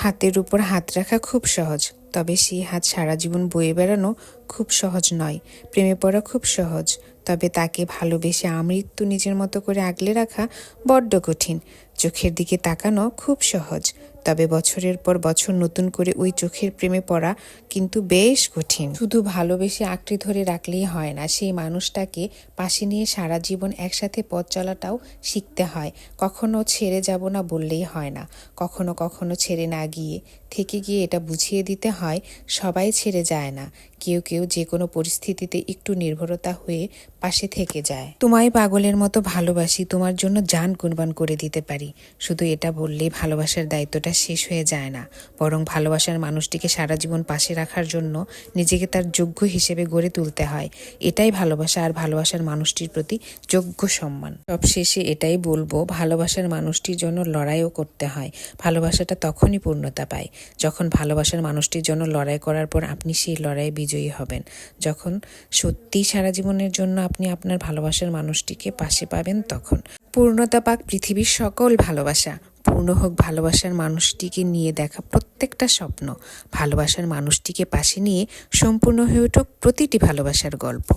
হাতের উপর হাত রাখা খুব সহজ, তবে সেই হাত সারা জীবন বয়ে বেড়ানো খুব সহজ নয়। প্রেমে পড়া খুব সহজ, তবে তাকে ভালোবেসে আমৃত্যু নিজের মতো করে আগলে রাখা বড্ড কঠিন। চোখের দিকে তাকানো খুব সহজ, তবে বছরের পর বছর নতুন করে ওই চোখের প্রেমে পড়া কিন্তু বেশ কঠিন। শুধু ভালোবেসে আঁকড়ে ধরে রাখলেই হয় না, সেই মানুষটাকে পাশে নিয়ে সারা জীবন একসাথে পথ চলাটাও শিখতে হয়। কখনো ছেড়ে যাব না বললেই হয় না, কখনো কখনো ছেড়ে না গিয়ে থেকে গিয়ে এটা বুঝিয়ে দিতে হয় সবাই ছেড়ে যায় না, কেউ কেউ যে কোনো পরিস্থিতিতে একটু নির্ভরতা হয়ে পাশে থেকে যায়। তোমায় পাগলের মতো ভালোবাসি, তোমার জন্য জান কুরবান করে দিতে পারি, শুধু এটা বললেই ভালোবাসার দায়িত্বটা শেষ হয়ে যায় না, বরং ভালোবাসার মানুষটিকে সারা জীবন পাশে রাখার জন্য নিজেকে তার যোগ্য হিসেবে গড়ে তুলতে হয়। এটাই ভালোবাসা, আর ভালোবাসার মানুষটির প্রতি যোগ্য সম্মান। সবশেষে এটাই বলবো, ভালোবাসার মানুষটির জন্য লড়াইও করতে হয়। ভালোবাসাটা তখনই পূর্ণতা পায় যখন ভালোবাসার মানুষটির জন্য লড়াই করার পর আপনি সেই লড়াইয়ে বিজয়ী হবেন, যখন সত্যিই সারা জীবনের জন্য আপনি আপনার ভালোবাসার মানুষটিকে পাশে পাবেন। তখন পূর্ণতা পাক পৃথিবীর সকল ভালোবাসা, পূর্ণ হোক ভালোবাসার মানুষটিকে নিয়ে দেখা প্রত্যেকটা স্বপ্ন, ভালোবাসার মানুষটিকে পাশে নিয়ে সম্পূর্ণ হয়ে উঠুক প্রতিটি ভালোবাসার গল্প।